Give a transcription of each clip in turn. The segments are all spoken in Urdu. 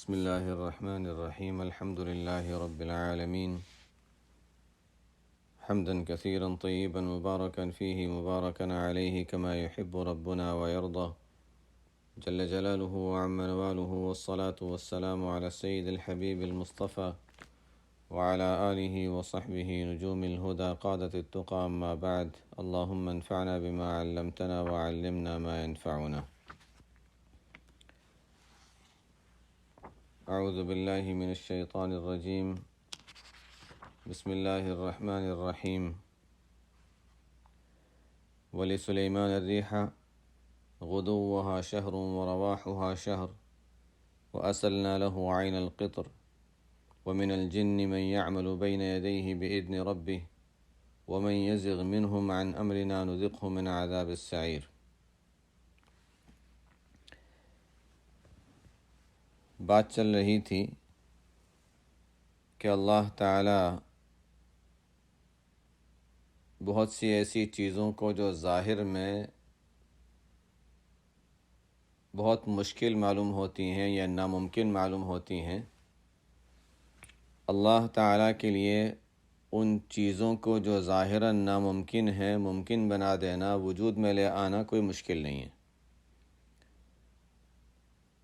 بسم الله الرحمن الرحيم. الحمد لله رب العالمين، حمدا كثيرا طيبا مباركا فيه مباركا عليه كما يحب ربنا ويرضى جل جلاله وعم نواله، والصلاة والسلام على السيد الحبيب المصطفى وعلى آله وصحبه نجوم الهدى قادة التقى. أما بعد، اللهم انفعنا بما علمتنا وعلمنا ما ينفعنا. أعوذ بالله من الشيطان الرجيم. بسم الله الرحمن الرحيم. ولسليمان الريح غدوها شهر ورواحها شهر وأسلنا له عين القطر ومن الجن من يعمل بين يديه بإذن ربه ومن يزغ منهم عن أمرنا نذقه من عذاب السعير. بات چل رہی تھی کہ اللہ تعالی بہت سی ایسی چیزوں کو جو ظاہر میں بہت مشکل معلوم ہوتی ہیں یا ناممکن معلوم ہوتی ہیں، اللہ تعالیٰ کے لیے ان چیزوں کو جو ظاہراً ناممکن ہے ممکن بنا دینا، وجود میں لے آنا کوئی مشکل نہیں ہے۔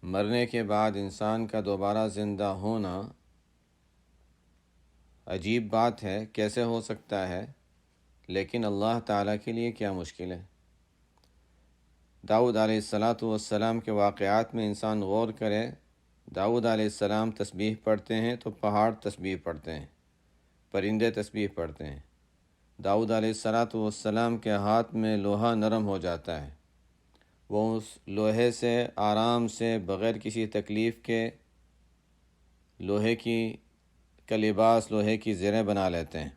مرنے کے بعد انسان کا دوبارہ زندہ ہونا عجیب بات ہے، کیسے ہو سکتا ہے؟ لیکن اللہ تعالیٰ کے لیے کیا مشکل ہے؟ داؤد علیہ السلام کے واقعات میں انسان غور کرے۔ داؤد علیہ السلام تسبیح پڑھتے ہیں تو پہاڑ تسبیح پڑھتے ہیں، پرندے تسبیح پڑھتے ہیں۔ داؤد علیہ السلام کے ہاتھ میں لوہا نرم ہو جاتا ہے، وہ اس لوہے سے آرام سے بغیر کسی تکلیف کے لوہے کا لباس، لوہے کی زریں بنا لیتے ہیں۔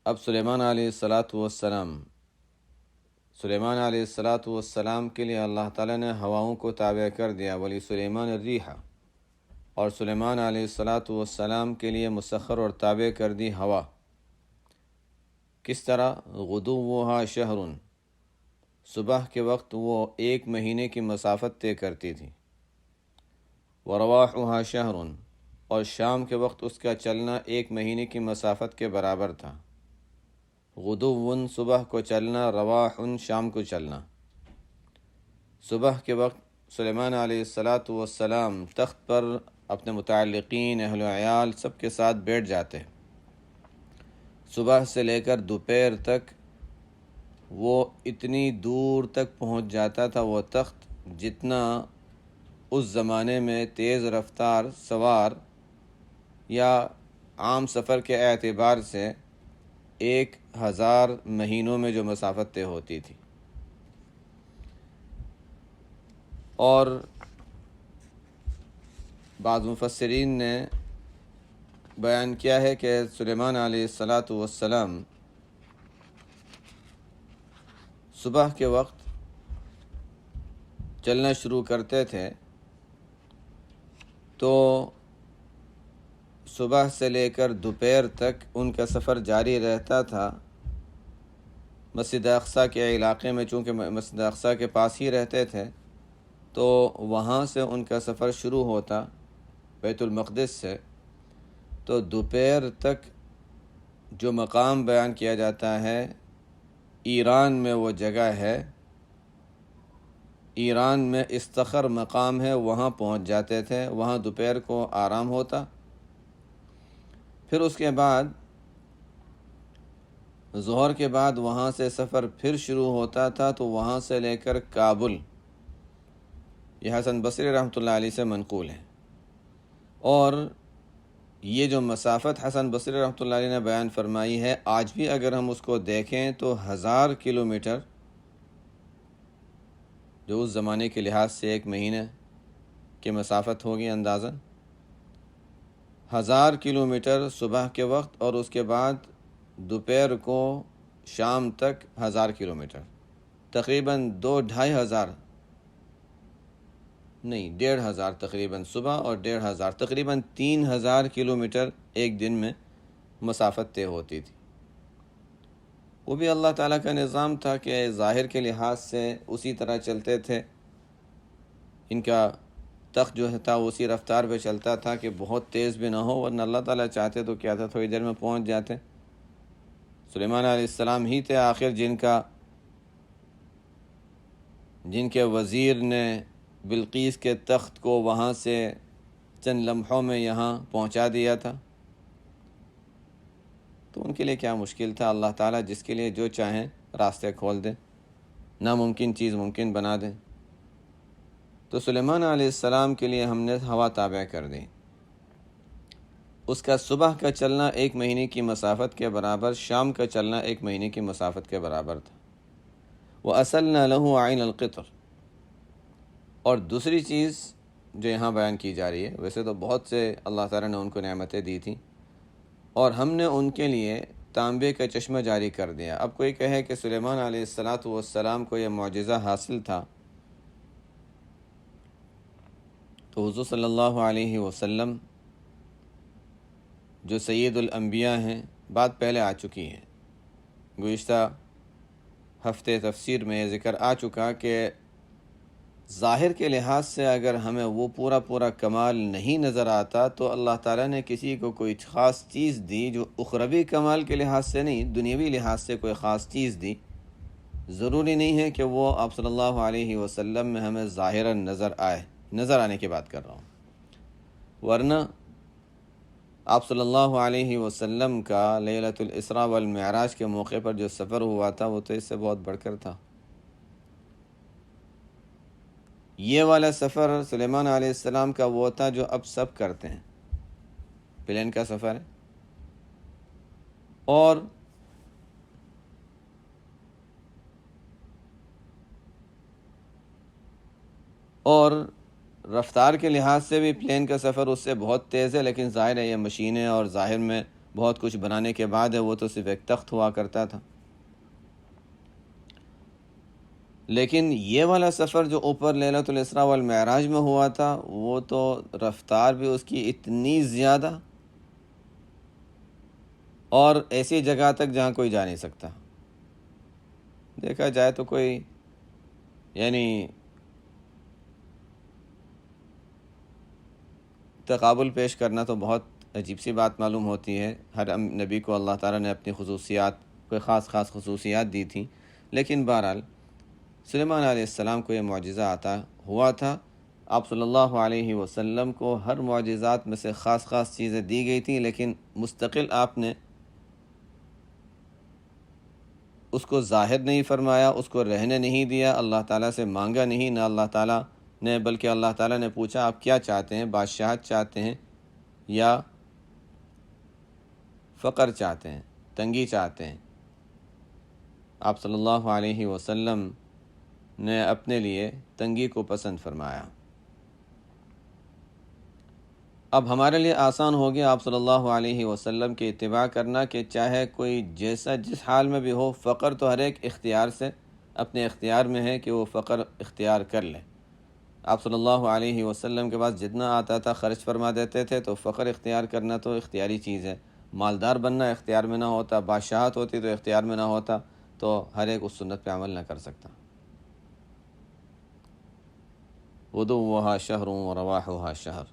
اب سلیمان علیہ السلام کے لیے اللہ تعالیٰ نے ہواؤں کو تابع کر دیا، ولی سلیمان الریح، اور سلیمان علیہ السلام کے لیے مسخر اور تابع کر دی ہوا۔ کس طرح؟ غدوها شہر، صبح کے وقت وہ 1 مہینے کی مسافت طے کرتی تھی۔ ورواحها شہر، اور شام کے وقت اس کا چلنا 1 مہینے کی مسافت کے برابر تھا۔ غدو صبح کو چلنا، رواح شام کو چلنا۔ صبح کے وقت سلیمان علیہ السلام تخت پر اپنے متعلقین، اہل و عیال سب کے ساتھ بیٹھ جاتے۔ صبح سے لے کر دوپہر تک وہ اتنی دور تک پہنچ جاتا تھا وہ تخت، جتنا اس زمانے میں تیز رفتار سوار یا عام سفر کے اعتبار سے 1000 مہینوں میں جو مسافت طے ہوتی تھی۔ اور بعض مفسرین نے بیان کیا ہے کہ سلیمان علیہ السلام صبح کے وقت چلنا شروع کرتے تھے تو صبح سے لے کر دوپہر تک ان کا سفر جاری رہتا تھا۔ مسجد اقصیٰ کے علاقے میں، چونکہ مسجد اقصیٰ کے پاس ہی رہتے تھے، تو وہاں سے ان کا سفر شروع ہوتا بیت المقدس سے۔ تو دوپہر تک جو مقام بیان کیا جاتا ہے، ایران میں وہ جگہ ہے، ایران میں استخر مقام ہے، وہاں پہنچ جاتے تھے۔ وہاں دوپہر کو آرام ہوتا۔ پھر اس کے بعد ظہر کے بعد وہاں سے سفر پھر شروع ہوتا تھا، تو وہاں سے لے کر کابل، یہ حسن بصری رحمۃ اللہ علیہ سے منقول ہے۔ اور یہ جو مسافت حسن بصری رحمۃ اللہ علیہ نے بیان فرمائی ہے، آج بھی اگر ہم اس کو دیکھیں تو 1000 کلومیٹر، جو اس زمانے کے لحاظ سے 1 مہینے کی مسافت ہوگی اندازاً 1000 کلومیٹر صبح کے وقت، اور اس کے بعد دوپہر کو شام تک 1000 کلومیٹر، تقریباً 2-2.5 نہیں 1,500 تقریباً صبح اور 1,500 تقریباً 3000 کلومیٹر ایک دن میں مسافت طے ہوتی تھی۔ وہ بھی اللہ تعالیٰ کا نظام تھا کہ ظاہر کے لحاظ سے اسی طرح چلتے تھے۔ ان کا تخت جو تھا اسی رفتار پہ چلتا تھا کہ بہت تیز بھی نہ ہو، ورنہ اللہ تعالیٰ چاہتے تو کیا تھا تھوڑی دیر میں پہنچ جاتے۔ سلیمان علیہ السلام ہی تھے آخر جن کے وزیر نے بلقیس کے تخت کو وہاں سے چند لمحوں میں یہاں پہنچا دیا تھا، تو ان کے لیے کیا مشکل تھا؟ اللہ تعالیٰ جس کے لیے جو چاہیں راستے کھول دیں، ناممکن چیز ممکن بنا دیں۔ تو سلیمان علیہ السلام کے لیے ہم نے ہوا تابع کر دی۔ اس کا صبح کا چلنا 1 مہینے کی مسافت کے برابر، شام کا چلنا 1 مہینے کی مسافت کے برابر تھا۔ وَأَسَلْنَا لَهُ عَيْنَ الْقِطْرِ، اور دوسری چیز جو یہاں بیان کی جا رہی ہے، ویسے تو بہت سے اللہ تعالیٰ نے ان کو نعمتیں دی تھیں، اور ہم نے ان کے لیے تانبے کا چشمہ جاری کر دیا۔ اب کوئی کہے کہ سلیمان علیہ السلام کو یہ معجزہ حاصل تھا، تو حضور صلی اللہ علیہ وسلم جو سید الانبیاء ہیں، بات پہلے آ چکی ہے، گزشتہ ہفتے تفسیر میں یہ ذکر آ چکا کہ ظاہر کے لحاظ سے اگر ہمیں وہ پورا کمال نہیں نظر آتا تو اللہ تعالیٰ نے کسی کو کوئی خاص چیز دی جو اخروی کمال کے لحاظ سے نہیں، دنیاوی لحاظ سے کوئی خاص چیز دی۔ ضروری نہیں ہے کہ وہ آپ صلی اللہ علیہ وسلم میں ہمیں ظاہراً نظر آنے کی بات کر رہا ہوں، ورنہ آپ صلی اللہ علیہ وسلم کا لیلۃ الاسراء والمعراج کے موقع پر جو سفر ہوا تھا وہ تو اس سے بہت بڑھ کر تھا۔ یہ والا سفر سلیمان علیہ السلام کا وہ تھا جو اب سب کرتے ہیں، پلین کا سفر ہے، اور رفتار کے لحاظ سے بھی پلین کا سفر اس سے بہت تیز ہے، لیکن ظاہر ہے یہ مشینیں اور ظاہر میں بہت کچھ بنانے کے بعد ہے، وہ تو صرف ایک تخت ہوا کرتا تھا۔ لیکن یہ والا سفر جو اوپر لیلۃ الاسراء والمعراج میں ہوا تھا، وہ تو رفتار بھی اس کی اتنی زیادہ، اور ایسی جگہ تک جہاں کوئی جا نہیں سکتا۔ دیکھا جائے تو کوئی تقابل پیش کرنا تو بہت عجیب سی بات معلوم ہوتی ہے۔ ہر نبی کو اللہ تعالیٰ نے اپنی کوئی خاص خصوصیات دی تھیں، لیکن بہرحال سلیمان علیہ السلام کو یہ معجزہ عطا ہوا تھا۔ آپ صلی اللہ علیہ وسلم کو ہر معجزات میں سے خاص چیزیں دی گئی تھیں، لیکن مستقل آپ نے اس کو ظاہر نہیں فرمایا، اس کو رہنے نہیں دیا، اللہ تعالیٰ سے مانگا نہیں، نہ اللہ تعالیٰ نے، بلکہ اللہ تعالیٰ نے پوچھا آپ کیا چاہتے ہیں، بادشاہت چاہتے ہیں یا فقر چاہتے ہیں، تنگی چاہتے ہیں؟ آپ صلی اللہ علیہ وسلم نے اپنے لیے تنگی کو پسند فرمایا۔ اب ہمارے لیے آسان ہو گیا آپ صلی اللہ علیہ وسلم کی اتباع کرنا، کہ چاہے کوئی جس حال میں بھی ہو، فقر تو ہر ایک اختیار سے اپنے اختیار میں ہے کہ وہ فقر اختیار کر لے۔ آپ صلی اللہ علیہ وسلم کے پاس جتنا آتا تھا خرچ فرما دیتے تھے، تو فقر اختیار کرنا تو اختیاری چیز ہے۔ مالدار بننا اختیار میں نہ ہوتا، بادشاہت ہوتی تو اختیار میں نہ ہوتا، تو ہر ایک اس سنت پہ عمل نہ کر سکتا۔ غدوها شہر ورواحها شہر۔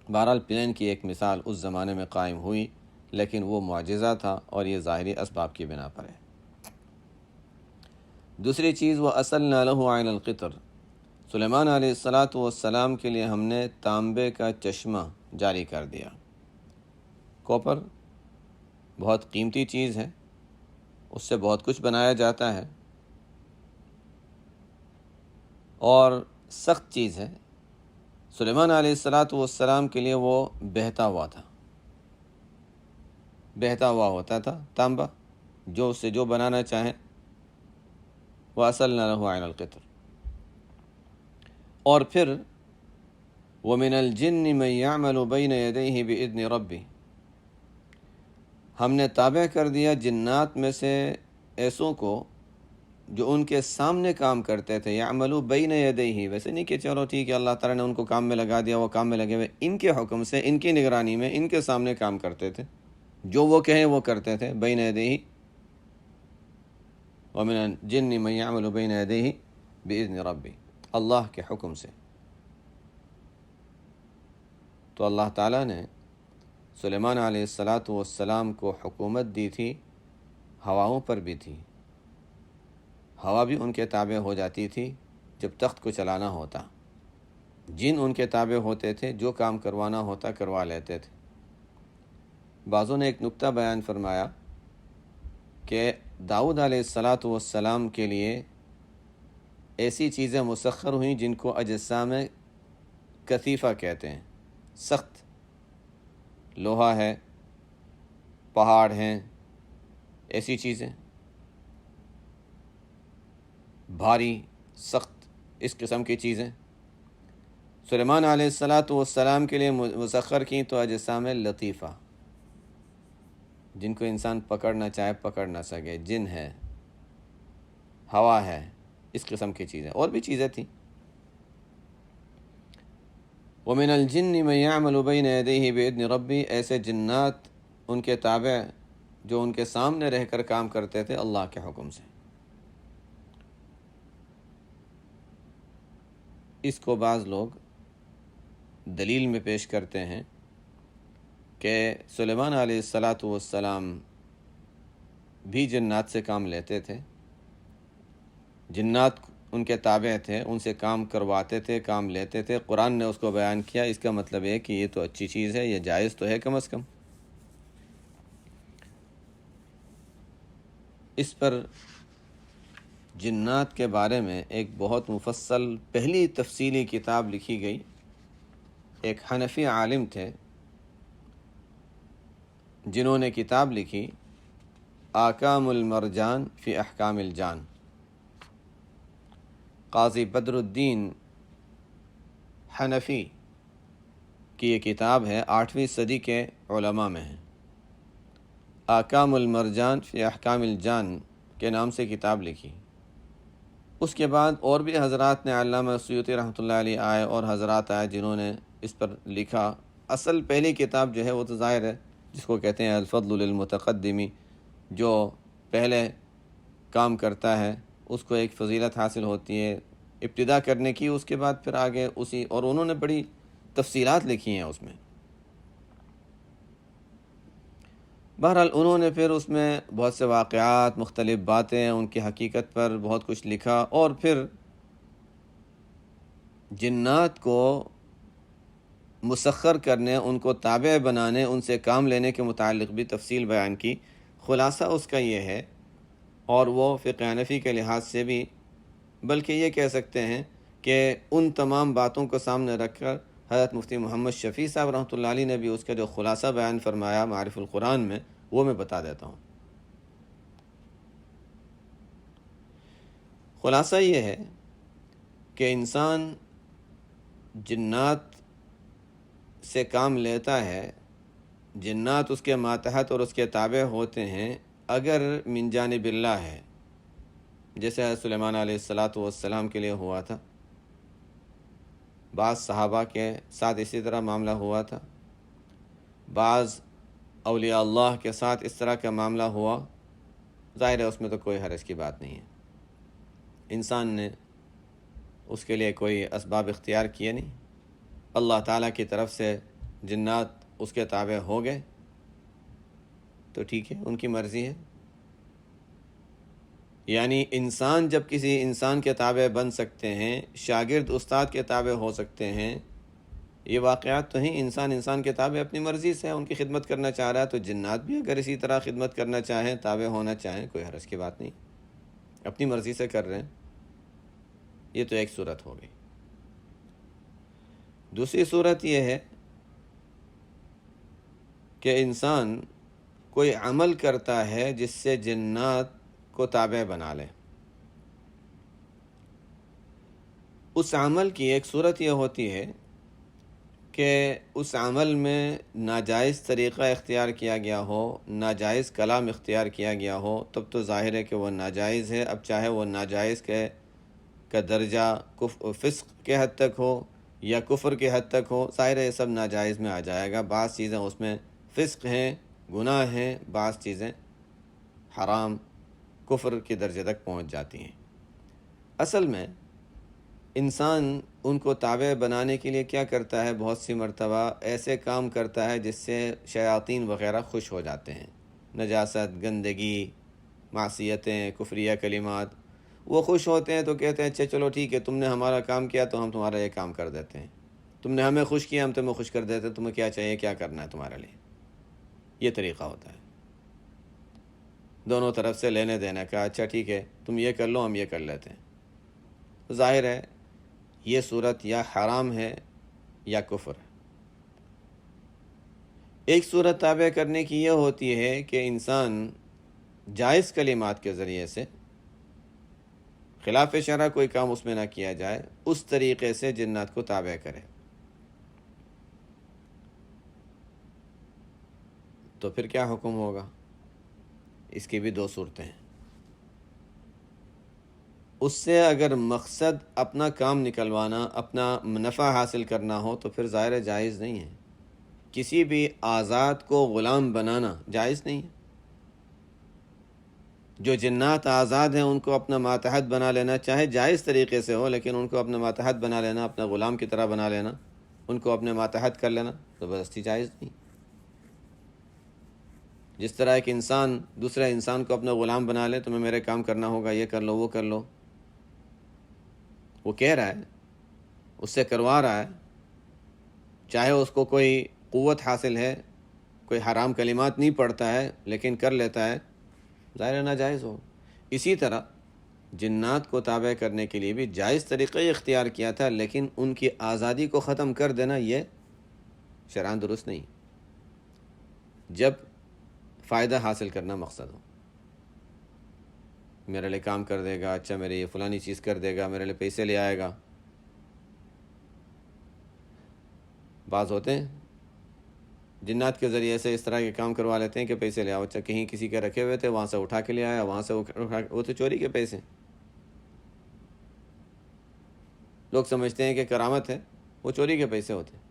بہرحال پلین کی ایک مثال اس زمانے میں قائم ہوئی، لیکن وہ معجزہ تھا اور یہ ظاہری اسباب کی بنا پر ہے۔ دوسری چیز، وَأَسَلْنَا لَهُ عَيْنَ الْقِطْرِ، سلیمان علیہ السلام کے لیے ہم نے تانبے کا چشمہ جاری کر دیا۔ کوپر بہت قیمتی چیز ہے، اس سے بہت کچھ بنایا جاتا ہے اور سخت چیز ہے۔ سلیمان علیہ السلام کے لیے وہ بہتا ہوا ہوتا تھا تانبا، جو اس سے جو بنانا چاہیں۔ وَأَسَلْنَا لَهُ عَيْنَ الْقِطْرِ، اور پھر وَمِنَ الْجِنِّ مَن يَعْمَلُ بَيْنَ يَدَيْهِ بِإِذْنِ رَبِّهِ، ہم نے تابع کر دیا جنات میں سے ایسوں کو جو ان کے سامنے کام کرتے تھے۔ یعملو بین یدیہ، ویسے نہیں کہ چلو ٹھیک ہے اللہ تعالیٰ نے ان کو کام میں لگا دیا، وہ کام میں لگے ہوئے، ان کے حکم سے، ان کی نگرانی میں، ان کے سامنے کام کرتے تھے، جو وہ کہیں وہ کرتے تھے۔ بین یدیہ، ومن الجن من یعمل بین یدیہ باذن ربی، اللہ کے حکم سے۔ تو اللہ تعالیٰ نے سلیمان علیہ السلام کو حکومت دی تھی، ہواؤں پر بھی تھی، ہوا بھی ان کے تابع ہو جاتی تھی جب تخت کو چلانا ہوتا، جن ان کے تابع ہوتے تھے، جو کام کروانا ہوتا کروا لیتے تھے۔ بعضوں نے ایک نکتہ بیان فرمایا کہ داؤد علیہ السلام کے لیے ایسی چیزیں مسخر ہوئیں جن کو اجسام کثیفہ کہتے ہیں، سخت، لوہا ہے، پہاڑ ہیں، ایسی چیزیں بھاری سخت، اس قسم کی چیزیں سلیمان علیہ السلام کے لیے مسخر کیں، تو اجسام لطیفہ، جن کو انسان پکڑنا چاہے پکڑ نہ سکے، جن ہے، ہوا ہے، اس قسم کی چیزیں، اور بھی چیزیں تھیں۔ وَمِنَ الْجِنِّ مَن يَعْمَلُ بَيْنَ يَدَيْهِ بِإِذْنِ رَبِّهِ، ایسے جنات ان کے تابع جو ان کے سامنے رہ کر کام کرتے تھے اللہ کے حکم سے۔ اس کو بعض لوگ دلیل میں پیش کرتے ہیں کہ سلیمان علیہ السلام بھی جنات سے کام لیتے تھے، جنات ان کے تابع تھے، ان سے کام کرواتے تھے، کام لیتے تھے۔ قرآن نے اس کو بیان کیا، اس کا مطلب ہے کہ یہ تو اچھی چیز ہے، یہ جائز تو ہے کم از کم۔ اس پر جنات کے بارے میں ایک بہت مفصل پہلی تفصیلی کتاب لکھی گئی۔ ایک حنفی عالم تھے جنہوں نے کتاب لکھی احکام المرجان فی احکام الجان۔ قاضی بدر الدین حنفی کی یہ کتاب ہے، 8ویں صدی کے علماء میں ہے۔ احکام المرجان فی احکام الجان کے نام سے کتاب لکھی۔ اس کے بعد اور بھی حضرات نے، علامہ سیوطی رحمۃ اللہ علیہ آئے اور حضرات آئے جنہوں نے اس پر لکھا۔ اصل پہلی کتاب جو ہے وہ تو ظاہر ہے جس کو کہتے ہیں الفضل للمتقدمی، جو پہلے کام کرتا ہے اس کو ایک فضیلت حاصل ہوتی ہے ابتدا کرنے کی، اس کے بعد پھر آگے اسی، اور انہوں نے بڑی تفصیلات لکھی ہیں اس میں۔ بہرحال انہوں نے پھر اس میں بہت سے واقعات، مختلف باتیں، ان کی حقیقت پر بہت کچھ لکھا، اور پھر جنات کو مسخر کرنے، ان کو تابع بنانے، ان سے کام لینے کے متعلق بھی تفصیل بیان کی۔ خلاصہ اس کا یہ ہے، اور وہ فقہ حنفی کے لحاظ سے بھی، بلکہ یہ کہہ سکتے ہیں کہ ان تمام باتوں کو سامنے رکھ کر حضرت مفتی محمد شفیع صاحب رحمۃ اللہ علیہ نے بھی اس کا جو خلاصہ بیان فرمایا معارف القرآن میں، وہ میں بتا دیتا ہوں۔ خلاصہ یہ ہے کہ انسان جنات سے کام لیتا ہے، جنات اس کے ماتحت اور اس کے تابع ہوتے ہیں اگر من جانب اللہ ہے، جیسے حضرت سلیمان علیہ السلام کے لیے ہوا تھا، بعض صحابہ کے ساتھ اسی طرح معاملہ ہوا تھا، بعض اولیاء اللہ کے ساتھ اس طرح کا معاملہ ہوا، ظاہر ہے اس میں تو کوئی حرج کی بات نہیں ہے، انسان نے اس کے لیے کوئی اسباب اختیار کیے نہیں، اللہ تعالیٰ کی طرف سے جنات اس کے تابع ہو گئے تو ٹھیک ہے، ان کی مرضی ہے۔ یعنی انسان جب کسی انسان کے تابع بن سکتے ہیں، شاگرد استاد کے تابع ہو سکتے ہیں، یہ واقعات تو ہیں۔ انسان کے تابع اپنی مرضی سے ان کی خدمت کرنا چاہ رہا ہے، تو جنات بھی اگر اسی طرح خدمت کرنا چاہیں، تابع ہونا چاہیں، کوئی حرج کی بات نہیں، اپنی مرضی سے کر رہے ہیں۔ یہ تو ایک صورت ہو گئی۔ دوسری صورت یہ ہے کہ انسان کوئی عمل کرتا ہے جس سے جنات کو تابع بنا لے۔ اس عمل کی ایک صورت یہ ہوتی ہے کہ اس عمل میں ناجائز طریقہ اختیار کیا گیا ہو، ناجائز کلام اختیار کیا گیا ہو، تب تو ظاہر ہے کہ وہ ناجائز ہے۔ اب چاہے وہ ناجائز کا درجہ فسق کے حد تک ہو یا کفر کے حد تک ہو، ظاہر ہے یہ سب ناجائز میں آ جائے گا۔ بعض چیزیں اس میں فسق ہیں، گناہ ہیں، بعض چیزیں حرام، کفر کے درجے تک پہنچ جاتی ہیں۔ اصل میں انسان ان کو تابع بنانے کے لیے کیا کرتا ہے؟ بہت سی مرتبہ ایسے کام کرتا ہے جس سے شیاطین وغیرہ خوش ہو جاتے ہیں، نجاست، گندگی، معصیتیں، کفریہ کلمات، وہ خوش ہوتے ہیں تو کہتے ہیں اچھا چلو ٹھیک ہے، تم نے ہمارا کام کیا تو ہم تمہارا یہ کام کر دیتے ہیں، تم نے ہمیں خوش کیا ہم تمہیں خوش کر دیتے ہیں، تمہیں کیا چاہیے، کیا کرنا ہے تمہارے لیے۔ یہ طریقہ ہوتا ہے دونوں طرف سے لینے دینے کا، اچھا ٹھیک ہے تم یہ کر لو ہم یہ کر لیتے ہیں۔ ظاہر ہے یہ صورت یا حرام ہے یا کفر ہے۔ ایک صورت تابع کرنے کی یہ ہوتی ہے کہ انسان جائز کلمات کے ذریعے سے خلاف شرع کوئی کام اس میں نہ کیا جائے، اس طریقے سے جنات کو تابع کرے۔ تو پھر کیا حکم ہوگا؟ اس کی بھی دو صورتیں ہیں۔ اس سے اگر مقصد اپنا کام نکلوانا، اپنا نفع حاصل کرنا ہو تو پھر ظاہر جائز نہیں ہے۔ کسی بھی آزاد کو غلام بنانا جائز نہیں ہے۔ جو جنات آزاد ہیں ان کو اپنا ماتحت بنا لینا، چاہے جائز طریقے سے ہو لیکن ان کو اپنا ماتحت بنا لینا، اپنا غلام کی طرح بنا لینا، ان کو اپنے ماتحت کر لینا زبردستی جائز نہیں۔ جس طرح ایک انسان دوسرے انسان کو اپنا غلام بنا لے، تمہیں میرے کام کرنا ہوگا، یہ کر لو وہ کر لو، وہ کہہ رہا ہے، اس سے کروا رہا ہے، چاہے اس کو کوئی قوت حاصل ہے، کوئی حرام کلمات نہیں پڑھتا ہے لیکن کر لیتا ہے، ظاہر ناجائز ہو۔ اسی طرح جنات کو تابع کرنے کے لیے بھی جائز طریقہ ہی اختیار کیا تھا، لیکن ان کی آزادی کو ختم کر دینا یہ شرعاً درست نہیں۔ جب فائدہ حاصل کرنا مقصد ہو، میرے لیے کام کر دے گا، اچھا میرے یہ فلانی چیز کر دے گا، میرے لیے پیسے لے آئے گا۔ بعض ہوتے ہیں جنات کے ذریعے سے اس طرح کے کام کروا لیتے ہیں کہ پیسے لے آؤ، اچھا کہیں کسی کے رکھے ہوئے تھے وہاں سے اٹھا کے لے آیا، وہاں سے وہ تو چوری کے پیسے۔ لوگ سمجھتے ہیں کہ کرامت ہے، وہ چوری کے پیسے ہوتے ہیں۔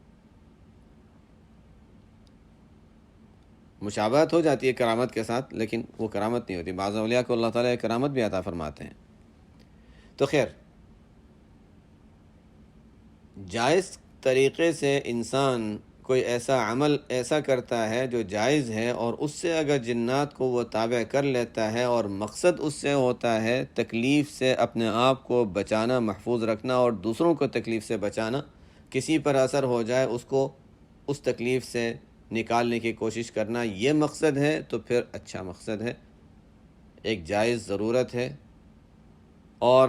مشابہت ہو جاتی ہے کرامت کے ساتھ لیکن وہ کرامت نہیں ہوتی۔ بعض اولیاء کو اللہ تعالیٰ کرامت بھی عطا فرماتے ہیں۔ تو خیر، جائز طریقے سے انسان کوئی ایسا عمل ایسا کرتا ہے جو جائز ہے، اور اس سے اگر جنات کو وہ تابع کر لیتا ہے اور مقصد اس سے ہوتا ہے تکلیف سے اپنے آپ کو بچانا، محفوظ رکھنا، اور دوسروں کو تکلیف سے بچانا، کسی پر اثر ہو جائے اس کو اس تکلیف سے نکالنے کی کوشش کرنا، یہ مقصد ہے تو پھر اچھا مقصد ہے، ایک جائز ضرورت ہے، اور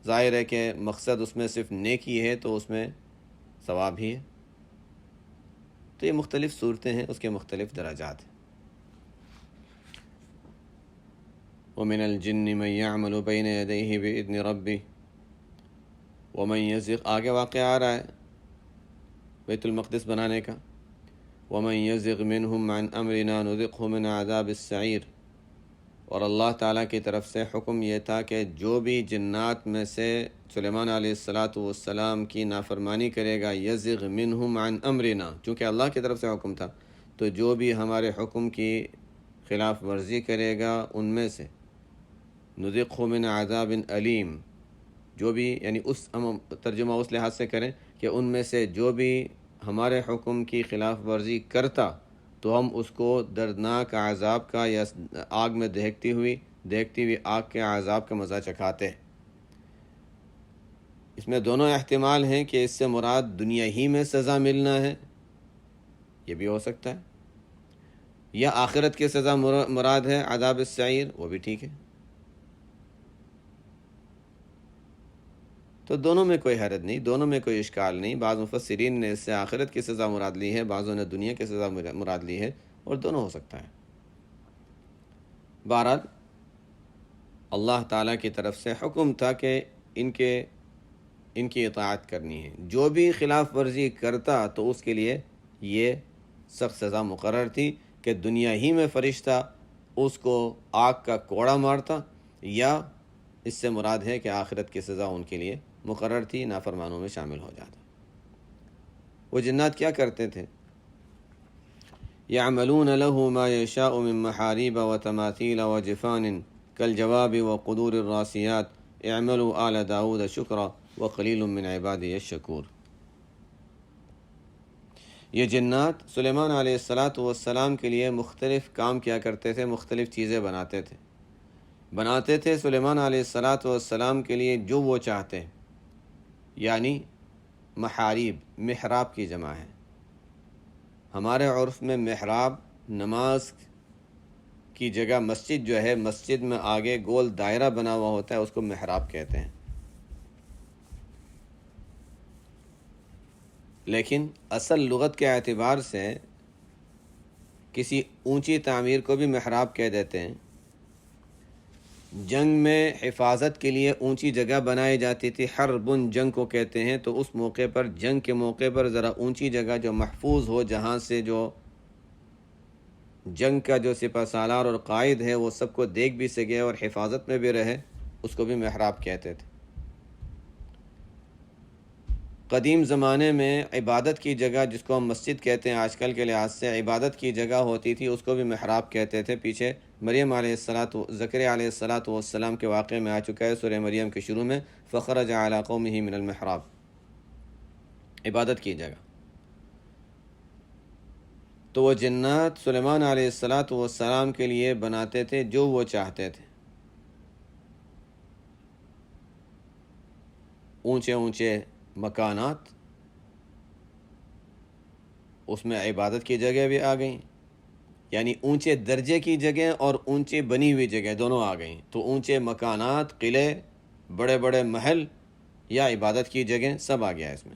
ظاہر ہے کہ مقصد اس میں صرف نیکی ہے تو اس میں ثواب ہی ہے۔ تو یہ مختلف صورتیں ہیں، اس کے مختلف درجات ہیں۔ وَمِنَ الْجِنِّ مَن يَعْمَلُ بَيْنَ يَدَيْهِ بِإِذْنِ رَبِّهِ وَمَن يَزِغْ، آگے واقعہ آ رہا ہے بیت المقدس بنانے کا۔ وَمَن يَزِغْ مِنْهُمْ عَنْ أَمْرِنَا نُذِقْهُ مِنْ عَذَابِ السَّعِيرِ، اور اللہ تعالیٰ کی طرف سے حکم یہ تھا کہ جو بھی جنات میں سے سلیمان علیہ السلام کی نافرمانی کرے گا، یزغ منہم عن امرنا، چونکہ اللہ کی طرف سے حکم تھا، تو جو بھی ہمارے حکم کی خلاف ورزی کرے گا ان میں سے نذقہ من عذاب علیم، جو بھی یعنی اس ہم ترجمہ اس لحاظ سے کریں کہ ان میں سے جو بھی ہمارے حکم کی خلاف ورزی کرتا تو ہم اس کو دردناک عذاب کا یا آگ میں دہکتی ہوئی آگ کے عذاب کا مزہ چکھاتے۔ اس میں دونوں احتمال ہیں کہ اس سے مراد دنیا ہی میں سزا ملنا ہے، یہ بھی ہو سکتا ہے، یا آخرت کی سزا مراد ہے عذاب السعیر، وہ بھی ٹھیک ہے۔ تو دونوں میں کوئی حرج نہیں، دونوں میں کوئی اشکال نہیں۔ بعض مفسرین نے اس سے آخرت کی سزا مراد لی ہے، بعضوں نے دنیا کی سزا مراد لی ہے، اور دونوں ہو سکتا ہے۔ بہرحال اللہ تعالیٰ کی طرف سے حکم تھا کہ ان کی اطاعت کرنی ہے، جو بھی خلاف ورزی کرتا تو اس کے لیے یہ سخت سزا مقرر تھی کہ دنیا ہی میں فرشتہ اس کو آگ کا کوڑا مارتا، یا اس سے مراد ہے کہ آخرت کی سزا ان کے لیے مقرر تھی، نافرمانوں میں شامل ہو جاتا۔ وہ جنات کیا کرتے تھے؟ يعملون له ما يشاء من محاريب وتماثيل وجفان كالجواب وقدور الراسيات اعملوا آل داود شكرا وقلیل من عبادی الشکور۔ یہ جنات سلیمان علیہ السلام کے لیے مختلف کام کیا کرتے تھے، مختلف چیزیں بناتے تھے سلیمان علیہ السلام کے لیے جو وہ چاہتے، یعنی محاریب، محراب کی جمع ہے۔ ہمارے عرف میں محراب نماز کی جگہ مسجد جو ہے، مسجد میں آگے گول دائرہ بنا ہوا ہوتا ہے، اس کو محراب کہتے ہیں۔ لیکن اصل لغت کے اعتبار سے کسی اونچی تعمیر کو بھی محراب کہہ دیتے ہیں۔ جنگ میں حفاظت کے لیے اونچی جگہ بنائی جاتی تھی، حربن جنگ کو کہتے ہیں، تو اس موقع پر، جنگ کے موقع پر ذرا اونچی جگہ جو محفوظ ہو، جہاں سے جو جنگ کا جو سپہ سالار اور قائد ہے وہ سب کو دیکھ بھی سکے اور حفاظت میں بھی رہے، اس کو بھی محراب کہتے تھے۔ قدیم زمانے میں عبادت کی جگہ، جس کو ہم مسجد کہتے ہیں آج کل کے لحاظ سے، عبادت کی جگہ ہوتی تھی، اس کو بھی محراب کہتے تھے۔ پیچھے مریم زکریا علیہ السلام کے واقعے میں آ چکا ہے، سورہ مریم کے شروع میں، فخرج علی قومہ من المحراب، عبادت کی جگہ۔ تو وہ جنات سلیمان علیہ السلام کے لیے بناتے تھے جو وہ چاہتے تھے، اونچے اونچے مکانات، اس میں عبادت کی جگہ بھی آ گئیں، یعنی اونچے درجے کی جگہ اور اونچی بنی ہوئی جگہ دونوں آ گئیں۔ تو اونچے مکانات، قلعے، بڑے بڑے محل یا عبادت کی جگہ سب آ گیا اس میں۔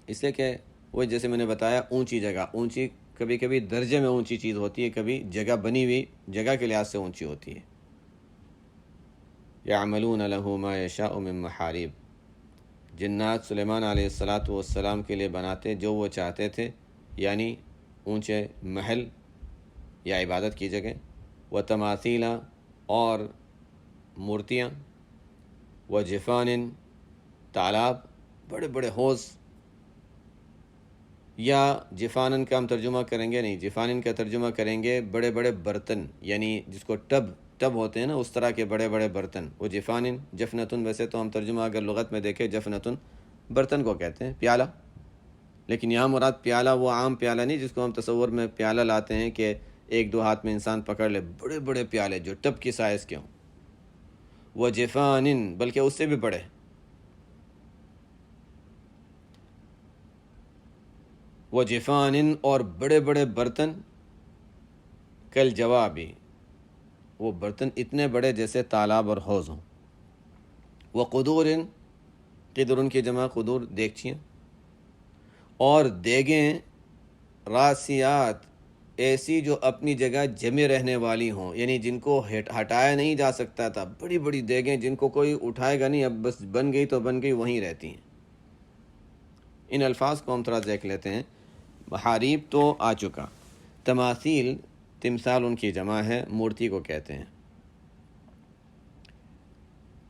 اس لیے کہ وہ جیسے میں نے بتایا، اونچی جگہ، اونچی کبھی کبھی درجے میں اونچی چیز ہوتی ہے، کبھی جگہ بنی ہوئی جگہ کے لحاظ سے اونچی ہوتی ہے۔ یعملون لہ ما یشاء من محارب، جنات سلیمان علیہ السلام کے لیے بناتے جو وہ چاہتے تھے، یعنی اونچے محل یا عبادت کی جگہ، و تماثیل، اور مورتیاں، و جفان، تالاب، بڑے بڑے حوض، یا جفانن کا ہم ترجمہ کریں گے نہیں، جفانن کا ترجمہ کریں گے بڑے بڑے برتن، یعنی جس کو ٹب ہوتے ہیں نا، اس طرح کے بڑے بڑے برتن، وہ جفانن، جفنتن، ویسے تو ہم ترجمہ اگر لغت میں دیکھیں جفنتن برتن کو کہتے ہیں، پیالہ، لیکن یہاں مراد پیالہ وہ عام پیالہ نہیں جس کو ہم تصور میں پیالہ لاتے ہیں کہ ایک دو ہاتھ میں انسان پکڑ لے، بڑے بڑے پیالے جو ٹب کی سائز کے ہوں، وہ جفانن، بلکہ اس سے بھی بڑے، وہ جفانن، اور بڑے بڑے برتن، کل جوابی، وہ برتن اتنے بڑے جیسے تالاب اور حوض ہوں، وہ قدور، قدر کی جمع قدور، دیگچیاں، اور دیگیں، راسیات، ایسی جو اپنی جگہ جمے رہنے والی ہوں، یعنی جن کو ہٹایا نہیں جا سکتا تھا، بڑی بڑی دیگیں جن کو کوئی اٹھائے گا نہیں، اب بس بن گئی تو بن گئی، وہیں رہتی ہیں۔ ان الفاظ کو ہم تھوڑا دیکھ لیتے ہیں۔ محاریب تو آ چکا، تماثیل، تمثال ان کی جمع ہے، مورتی کو کہتے ہیں۔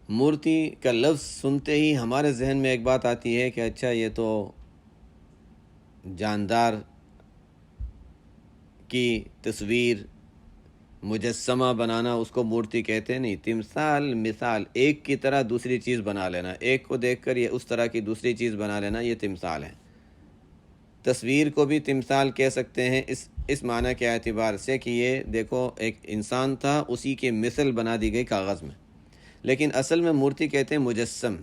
مورتی کا لفظ سنتے ہی ہمارے ذہن میں ایک بات آتی ہے کہ اچھا یہ تو جاندار کی تصویر، مجسمہ بنانا، اس کو مورتی کہتے ہیں۔ نہیں، تمثال، مثال، ایک کی طرح دوسری چیز بنا لینا، ایک کو دیکھ کر یہ اس طرح کی دوسری چیز بنا لینا، یہ تمثال ہے۔ تصویر کو بھی تمثال کہہ سکتے ہیں اس معنی کے اعتبار سے کہ یہ دیکھو ایک انسان تھا، اسی کے مثل بنا دی گئی کاغذ میں، لیکن اصل میں مورتی کہتے ہیں مجسم،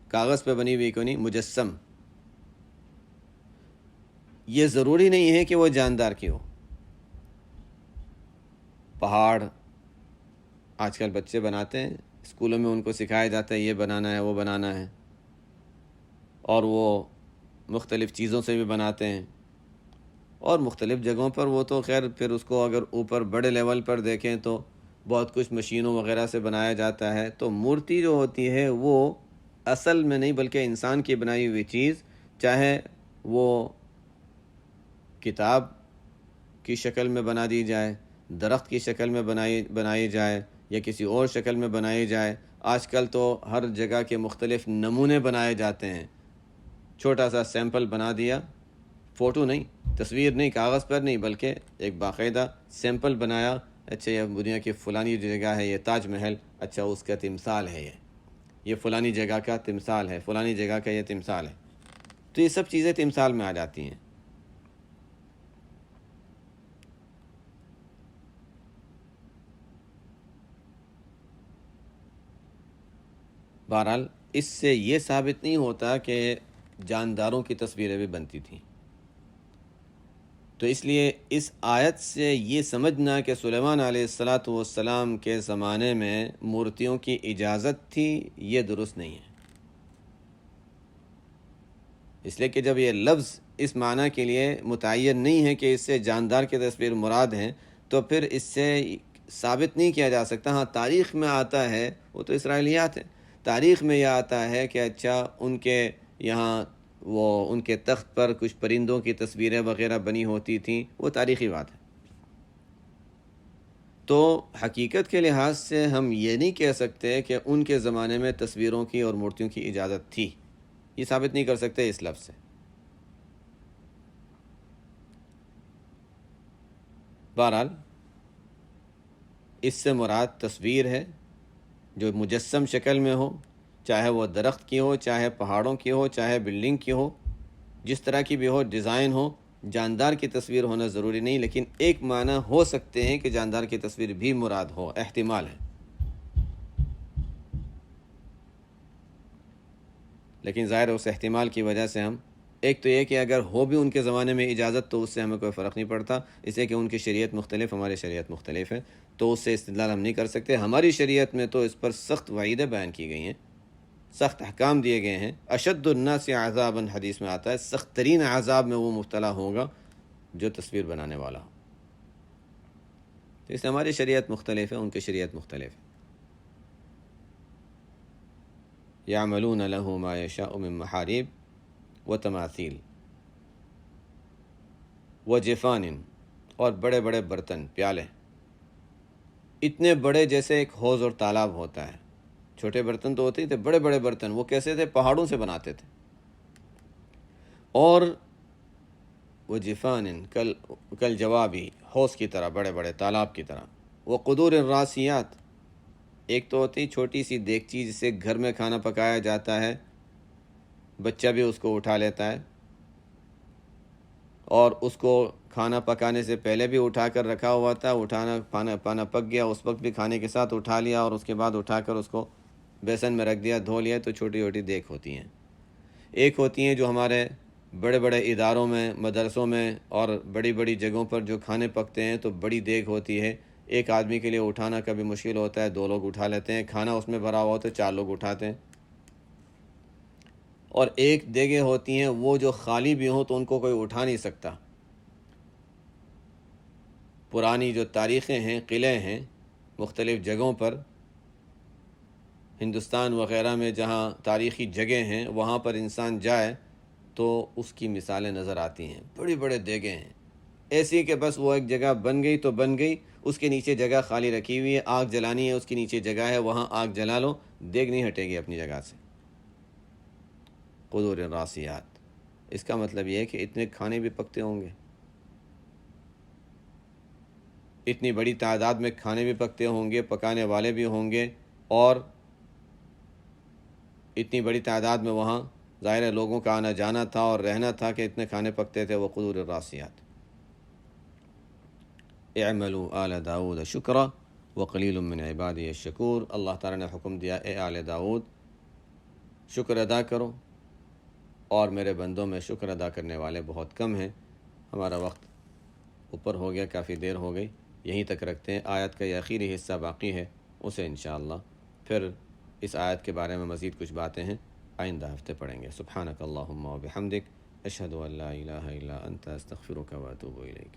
کاغذ پہ بنی ہوئی کو نہیں، مجسم۔ یہ ضروری نہیں ہے کہ وہ جاندار کی ہو۔ پہاڑ آج کل بچے بناتے ہیں، اسکولوں میں ان کو سکھایا جاتا ہے یہ بنانا ہے وہ بنانا ہے، اور وہ مختلف چیزوں سے بھی بناتے ہیں، اور مختلف جگہوں پر وہ تو خیر پھر اس کو اگر اوپر بڑے لیول پر دیکھیں تو بہت کچھ مشینوں وغیرہ سے بنایا جاتا ہے۔ تو مورتی جو ہوتی ہے وہ اصل میں نہیں بلکہ انسان کی بنائی ہوئی چیز، چاہے وہ کتاب کی شکل میں بنا دی جائے، درخت کی شکل میں بنائی جائے، یا کسی اور شکل میں بنائی جائے۔ آج کل تو ہر جگہ کے مختلف نمونے بنائے جاتے ہیں، چھوٹا سا سیمپل بنا دیا، فوٹو نہیں، تصویر نہیں، کاغذ پر نہیں، بلکہ ایک باقاعدہ سیمپل بنایا، اچھا یہ دنیا کی فلانی جگہ ہے، یہ تاج محل، اچھا اس کا تمثال ہے یہ، یہ فلانی جگہ کا تمثال ہے، فلانی جگہ کا یہ تمثال ہے، تو یہ سب چیزیں تمثال میں آ جاتی ہیں۔ بہرحال اس سے یہ ثابت نہیں ہوتا کہ جانداروں کی تصویریں بھی بنتی تھیں، تو اس لیے اس آیت سے یہ سمجھنا کہ سلیمان علیہ السلام کے زمانے میں مورتیوں کی اجازت تھی، یہ درست نہیں ہے، اس لیے کہ جب یہ لفظ اس معنی کے لیے متعین نہیں ہے کہ اس سے جاندار کی تصویر مراد ہیں، تو پھر اس سے ثابت نہیں کیا جا سکتا۔ ہاں تاریخ میں آتا ہے، وہ تو اسرائیلیات ہیں، تاریخ میں یہ آتا ہے کہ اچھا ان کے یہاں وہ ان کے تخت پر کچھ پرندوں کی تصویریں وغیرہ بنی ہوتی تھیں، وہ تاریخی بات ہے۔ تو حقیقت کے لحاظ سے ہم یہ نہیں کہہ سکتے کہ ان کے زمانے میں تصویروں کی اور مورتیوں کی اجازت تھی، یہ ثابت نہیں کر سکتے اس لفظ سے۔ بہرحال اس سے مراد تصویر ہے جو مجسم شکل میں ہو، چاہے وہ درخت کی ہو، چاہے پہاڑوں کی ہو، چاہے بلڈنگ کی ہو، جس طرح کی بھی ہو، ڈیزائن ہو۔ جاندار کی تصویر ہونا ضروری نہیں، لیکن ایک معنی ہو سکتے ہیں کہ جاندار کی تصویر بھی مراد ہو، احتمال ہے، لیکن ظاہر ہے اس احتمال کی وجہ سے ہم ایک تو یہ کہ اگر ہو بھی ان کے زمانے میں اجازت تو اس سے ہمیں کوئی فرق نہیں پڑتا، اس لیے کہ ان کی شریعت مختلف، ہماری شریعت مختلف ہے، تو اس سے استدلال ہم نہیں کر سکتے۔ ہماری شریعت میں تو اس پر سخت وعیدیں بیان کی گئی ہیں، سخت احکام دیے گئے ہیں۔ اشد الناس عذاباً حدیث میں آتا ہے، سخت ترین عذاب میں وہ مبتلا ہوگا جو تصویر بنانے والا ہو۔ تو اس سے ہماری شریعت مختلف ہے، ان کی شریعت مختلف ہے۔ یعملون له ما یشاء من محارب و تماثیل و جفان، اور بڑے بڑے برتن، پیالے، اتنے بڑے جیسے ایک حوض اور تالاب ہوتا ہے۔ چھوٹے برتن تو ہوتے ہی تھے، بڑے بڑے برتن وہ کیسے تھے؟ پہاڑوں سے بناتے تھے۔ اور وہ جفان کل جوابی، حوض کی طرح، بڑے بڑے تالاب کی طرح۔ وہ قدور الراسیات، ایک تو ہوتی چھوٹی سی دیگچی جسے گھر میں کھانا پکایا جاتا ہے، بچہ بھی اس کو اٹھا لیتا ہے، اور اس کو کھانا پکانے سے پہلے بھی اٹھا کر رکھا ہوا تھا، پانا پک گیا، اس وقت بھی کھانے کے ساتھ اٹھا لیا، اور اس کے بعد اٹھا کر اس کو بیسن میں رکھ دیا، دھو لیا، تو چھوٹی چھوٹی دیگ ہوتی ہیں۔ ایک ہوتی ہیں جو ہمارے بڑے بڑے اداروں میں، مدرسوں میں اور بڑی بڑی جگہوں پر جو کھانے پکتے ہیں، تو بڑی دیگ ہوتی ہے، ایک آدمی کے لیے اٹھانا کبھی مشکل ہوتا ہے، 2 لوگ اٹھا لیتے ہیں، کھانا اس میں بھرا ہوا ہوتا ہے، 4 لوگ اٹھاتے ہیں۔ اور ایک دیگیں ہوتی ہیں وہ جو خالی بھی ہوں تو ان کو کوئی اٹھا نہیں سکتا۔ پرانی جو تاریخیں ہیں، قلعے ہیں مختلف جگہوں پر، ہندوستان وغیرہ میں جہاں تاریخی جگہیں ہیں، وہاں پر انسان جائے تو اس کی مثالیں نظر آتی ہیں، بڑی بڑے دیگیں ہیں، ایسی کہ بس وہ ایک جگہ بن گئی تو بن گئی، اس کے نیچے جگہ خالی رکھی ہوئی ہے، آگ جلانی ہے، اس کے نیچے جگہ ہے، وہاں آگ جلا لو، دیگ نہیں ہٹے گی اپنی جگہ سے۔ قدور الراسیات، اس کا مطلب یہ ہے کہ اتنے کھانے بھی پکتے ہوں گے، اتنی بڑی تعداد میں کھانے بھی پکتے ہوں گے، پکانے والے بھی ہوں گے، اور اتنی بڑی تعداد میں وہاں ظاہر ہے لوگوں کا آنا جانا تھا اور رہنا تھا کہ اتنے کھانے پکتے تھے۔ وہ قدور الراسیات۔ اعملوا آل داود شکرا وقلیل من عبادی الشکور، اللہ تعالیٰ نے حکم دیا، اے آل داود شکر ادا کرو، اور میرے بندوں میں شکر ادا کرنے والے بہت کم ہیں۔ ہمارا وقت اوپر ہو گیا، کافی دیر ہو گئی، یہیں تک رکھتے ہیں۔ آیت کا یہ آخری حصہ باقی ہے، اسے انشاءاللہ پھر اس آیت کے بارے میں مزید کچھ باتیں ہیں، آئندہ ہفتے پڑھیں گے۔ سبحانک اللہم و بحمدک، اشہد ان لا الہ الا انت، استغفرک و اتوب الیک۔